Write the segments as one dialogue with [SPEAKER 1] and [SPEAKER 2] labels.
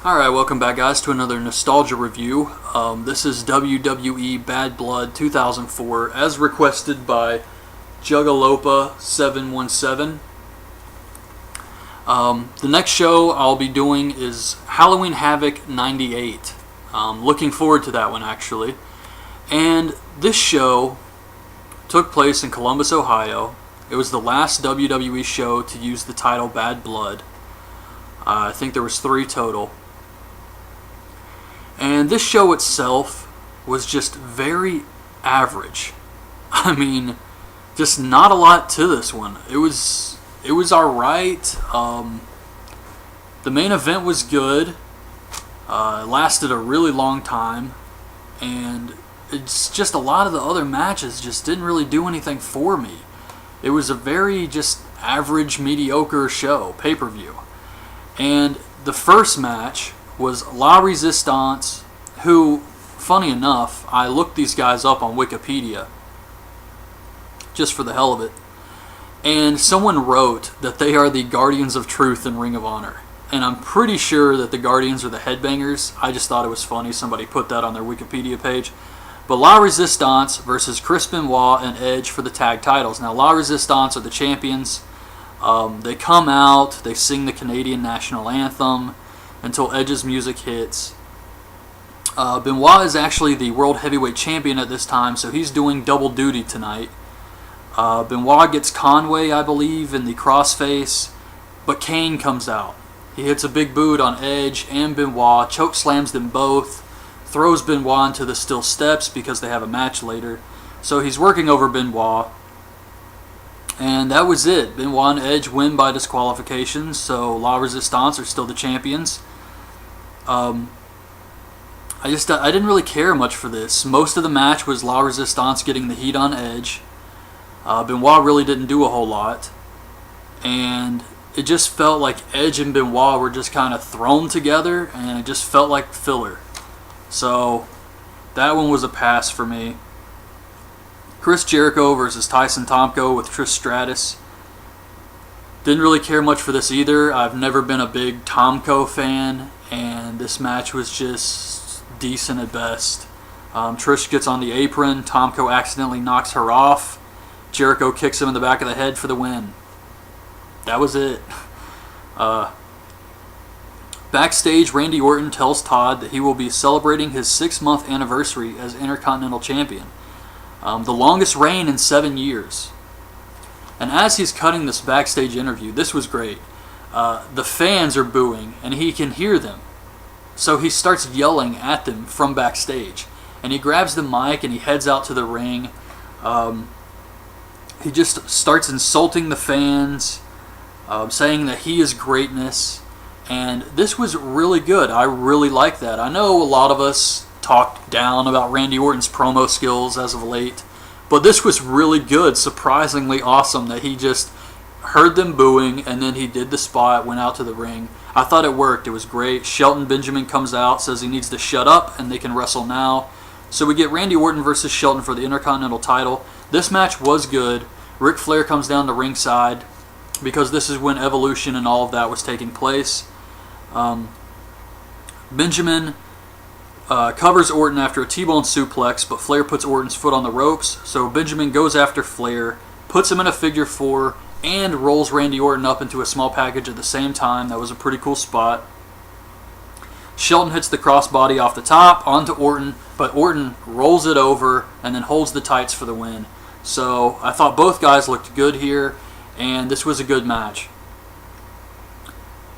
[SPEAKER 1] Alright, welcome back guys to another nostalgia review. This is WWE Bad Blood 2004 as requested by Juggalopa717. The next show I'll be doing is Halloween Havoc 98. Looking forward to that one actually. And this show took place in Columbus, Ohio. It was the last WWE show to use the title Bad Blood. I think there was 3 total. And this show itself was just very average. I mean, just not a lot to this one. It was alright. The main event was good. It lasted a really long time. And it's just a lot of the other matches just didn't really do anything for me. It was a very just average, mediocre show, pay-per-view. And the first match was La Resistance, who, funny enough, I looked these guys up on Wikipedia, just for the hell of it, and someone wrote that they are the Guardians of Truth in Ring of Honor. And I'm pretty sure that the Guardians are the Headbangers. I just thought it was funny, somebody put that on their Wikipedia page. But La Resistance versus Chris Benoit and Edge for the tag titles. Now, La Resistance are the champions. They come out, they sing the Canadian national anthem until Edge's music hits. Benoit is actually the World Heavyweight Champion at this time, so he's doing double duty tonight. Benoit gets Conway, I believe, in the crossface, but Kane comes out. He hits a big boot on Edge and Benoit, choke slams them both, throws Benoit into the steel steps because they have a match later. So he's working over Benoit. And that was it. Benoit and Edge win by disqualification, so La Resistance are still the champions. I didn't really care much for this. Most of the match was La Resistance getting the heat on Edge. Benoit really didn't do a whole lot. And it just felt like Edge and Benoit were just kind of thrown together, and it just felt like filler. So that one was a pass for me. Chris Jericho versus Tyson Tomko with Trish Stratus. Didn't really care much for this either. I've never been a big Tomko fan, and this match was just decent at best. Trish gets on the apron. Tomko accidentally knocks her off. Jericho kicks him in the back of the head for the win. That was it. Backstage, Randy Orton tells Todd that he will be celebrating his 6-month anniversary as Intercontinental Champion. The longest reign in 7 years. And as he's cutting this backstage interview, this was great. The fans are booing, and he can hear them. So he starts yelling at them from backstage. And he grabs the mic and he heads out to the ring. He just starts insulting the fans, saying that he is greatness. And this was really good. I really like that. I know a lot of us talked down about Randy Orton's promo skills as of late, but this was really good, surprisingly awesome that he just heard them booing and then he did the spot, went out to the ring. I thought it worked. It was great. Shelton Benjamin comes out, says he needs to shut up and they can wrestle now. So we get Randy Orton versus Shelton for the Intercontinental title. This match was good. Ric Flair comes down to ringside because this is when Evolution and all of that was taking place. Benjamin covers Orton after a T-bone suplex, but Flair puts Orton's foot on the ropes, so Benjamin goes after Flair, puts him in a figure 4, and rolls Randy Orton up into a small package at the same time. That was a pretty cool spot. Shelton hits the crossbody off the top onto Orton, but Orton rolls it over and then holds the tights for the win. So I thought both guys looked good here, and this was a good match.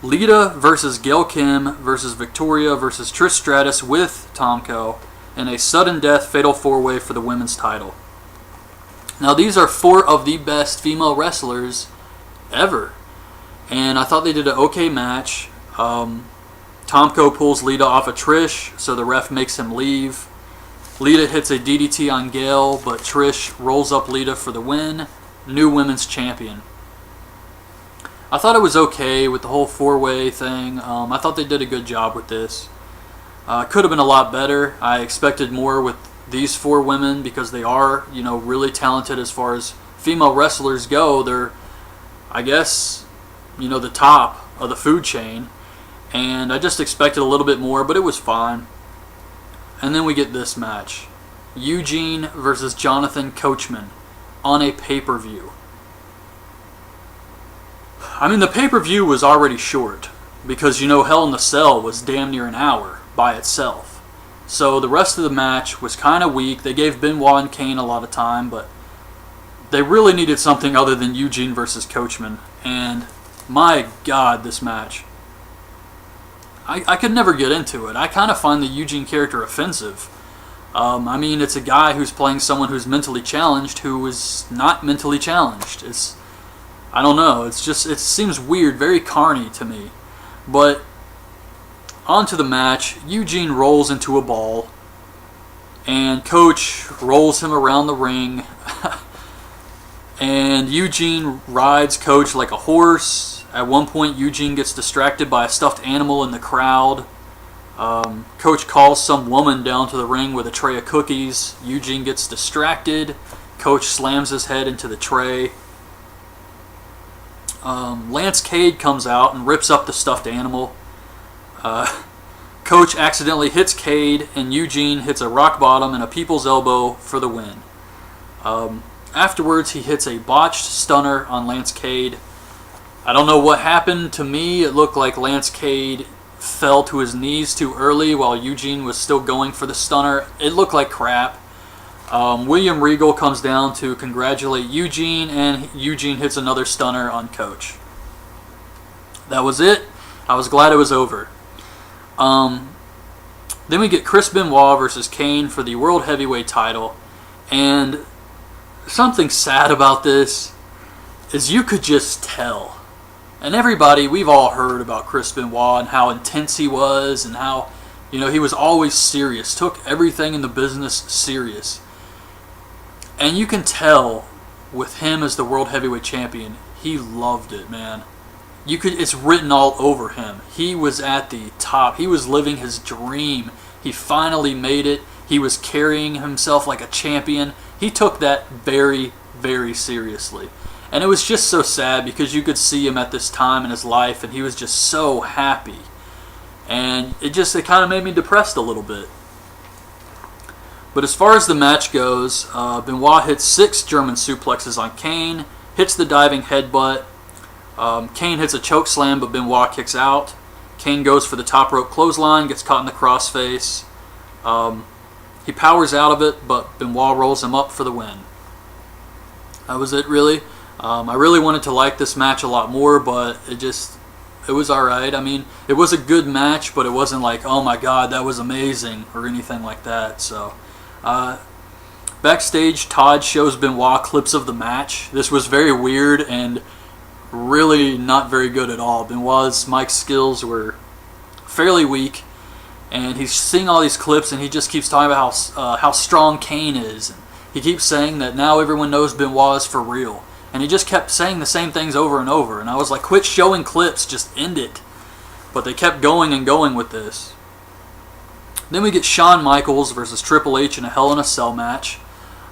[SPEAKER 1] Lita versus Gail Kim versus Victoria versus Trish Stratus with Tomko in a sudden death fatal 4-way for the women's title. Now these are 4 of the best female wrestlers ever, and I thought they did an okay match. Tomko pulls Lita off of Trish, so the ref makes him leave. Lita hits a DDT on Gail, but Trish rolls up Lita for the win. New women's champion. I thought it was okay with the whole 4-way thing. I thought they did a good job with this. Could have been a lot better. I expected more with these 4 women because they are, really talented as far as female wrestlers go. They're, I guess, the top of the food chain. and I just expected a little bit more, but it was fine. And then we get this match. Eugene versus Jonathan Coachman on a pay-per-view. I mean, the pay-per-view was already short because, you know, Hell in the Cell was damn near an hour by itself. So the rest of the match was kind of weak. They gave Benoit and Kane a lot of time, but they really needed something other than Eugene versus Coachman. And my God, this match. I could never get into it. I kind of find the Eugene character offensive. I mean, it's a guy who's playing someone who's mentally challenged who is not mentally challenged. I don't know. It seems weird, very carny to me. But on to the match. Eugene rolls into a ball, and Coach rolls him around the ring. And Eugene rides Coach like a horse. At one point, Eugene gets distracted by a stuffed animal in the crowd. Coach calls some woman down to the ring with a tray of cookies. Eugene gets distracted. Coach slams his head into the tray. Lance Cade comes out and rips up the stuffed animal. Coach accidentally hits Cade, and Eugene hits a rock bottom and a people's elbow for the win. Afterwards, he hits a botched stunner on Lance Cade. I don't know what happened. To me, it looked like Lance Cade fell to his knees too early while Eugene was still going for the stunner. It looked like crap. William Regal comes down to congratulate Eugene, and Eugene hits another stunner on Coach. That was it. I was glad it was over. Then we get Chris Benoit versus Kane for the World Heavyweight title. And something sad about this is you could just tell. And everybody, we've all heard about Chris Benoit and how intense he was and how, you know, he was always serious, took everything in the business serious. And you can tell with him as the World Heavyweight Champion, he loved it, man. It's written all over him. He was at the top. He was living his dream. He finally made it. He was carrying himself like a champion. He took that very, very seriously. And it was just so sad because you could see him at this time in his life and he was just so happy. And it kind of made me depressed a little bit. But as far as the match goes, Benoit hits 6 German suplexes on Kane, hits the diving headbutt. Kane hits a choke slam, but Benoit kicks out. Kane goes for the top rope clothesline, gets caught in the crossface. He powers out of it, but Benoit rolls him up for the win. That was it, really. I really wanted to like this match a lot more, but it was alright. I mean, it was a good match, but it wasn't like, oh my god, that was amazing, or anything like that. So, backstage, Todd shows Benoit clips of the match. This was very weird and really not very good at all. Benoit's mic skills were fairly weak, and he's seeing all these clips, and he just keeps talking about how strong Kane is. And he keeps saying that now everyone knows Benoit is for real. And he just kept saying the same things over and over. And I was like, quit showing clips, just end it. But they kept going and going with this. Then we get Shawn Michaels versus Triple H in a Hell in a Cell match.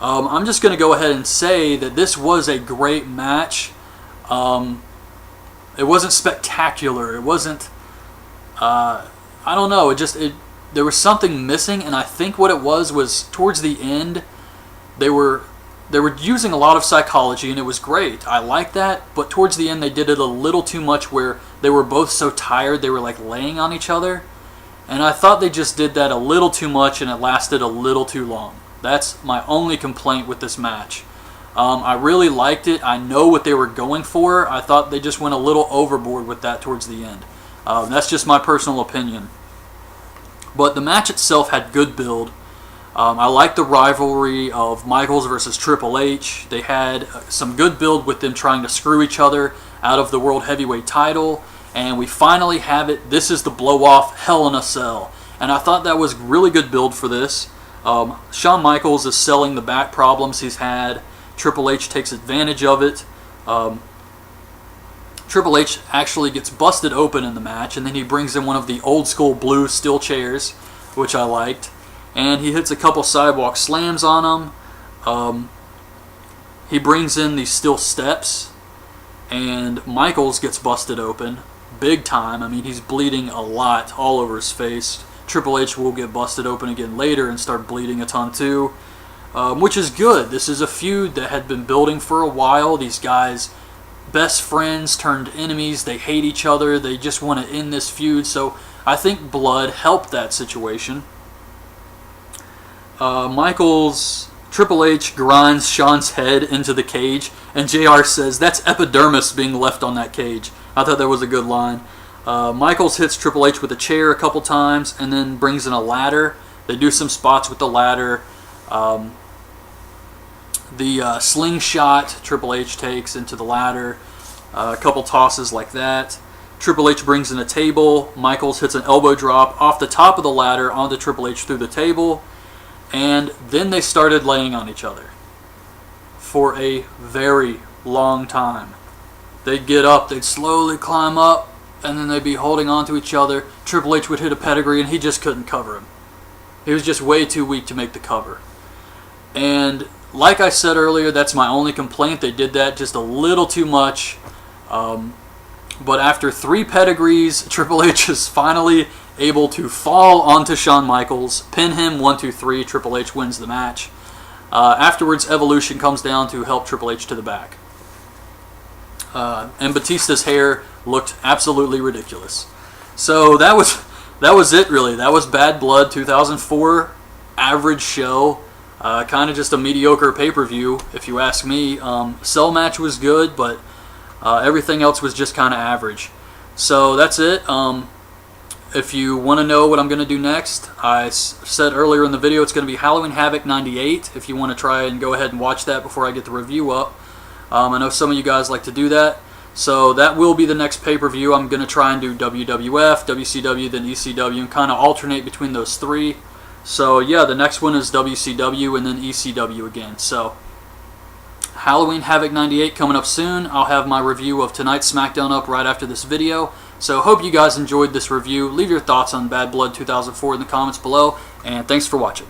[SPEAKER 1] I'm just going to go ahead and say that this was a great match. It wasn't spectacular. It wasn't... I don't know. There was something missing. And I think what it was towards the end, they were using a lot of psychology, and it was great. I like that, but towards the end they did it a little too much where they were both so tired they were like laying on each other. And I thought they just did that a little too much, and it lasted a little too long. That's my only complaint with this match. I really liked it. I know what they were going for. I thought they just went a little overboard with that towards the end. That's just my personal opinion. But the match itself had good build. I like the rivalry of Michaels versus Triple H. They had some good build with them trying to screw each other out of the World Heavyweight title. And we finally have it. This is the blow-off Hell in a Cell. And I thought that was really good build for this. Shawn Michaels is selling the back problems he's had. Triple H takes advantage of it. Triple H actually gets busted open in the match. And then he brings in one of the old-school blue steel chairs, which I liked. And he hits a couple sidewalk slams on him. He brings in these steel steps, and Michaels gets busted open. big time. I mean, he's bleeding a lot all over his face. Triple H will get busted open again later and start bleeding a ton too, which is good. This is a feud that had been building for a while. These guys, best friends turned enemies. They hate each other. They just want to end this feud. So I think blood helped that situation. Triple H grinds Shawn's head into the cage, and JR says, "That's epidermis being left on that cage." I thought that was a good line. Michaels hits Triple H with a chair a couple times and then brings in a ladder. They do some spots with the ladder. The slingshot Triple H takes into the ladder. A couple tosses like that. Triple H brings in a table. Michaels hits an elbow drop off the top of the ladder onto Triple H through the table. And then they started laying on each other for a very long time. They'd get up, they'd slowly climb up, and then they'd be holding on to each other. Triple H would hit a pedigree, and he just couldn't cover him. He was just way too weak to make the cover. And like I said earlier, that's my only complaint. They did that just a little too much. But after 3 pedigrees, Triple H is finally able to fall onto Shawn Michaels, pin him 1, 2, 3. Triple H wins the match. Afterwards, Evolution comes down to help Triple H to the back. And Batista's hair looked absolutely ridiculous. So that was it, really. That was Bad Blood 2004. Average show. Kind of just a mediocre pay-per-view, if you ask me. Cell match was good, but everything else was just kind of average. So that's it. If you want to know what I'm going to do next, I said earlier in the video it's going to be Halloween Havoc 98. If you want to try and go ahead and watch that before I get the review up. I know some of you guys like to do that. So that will be the next pay-per-view. I'm going to try and do WWF, WCW, then ECW, and kind of alternate between those 3. So yeah, the next one is WCW and then ECW again. So Halloween Havoc 98 coming up soon. I'll have my review of tonight's SmackDown up right after this video. So hope you guys enjoyed this review. Leave your thoughts on Bad Blood 2004 in the comments below, and thanks for watching.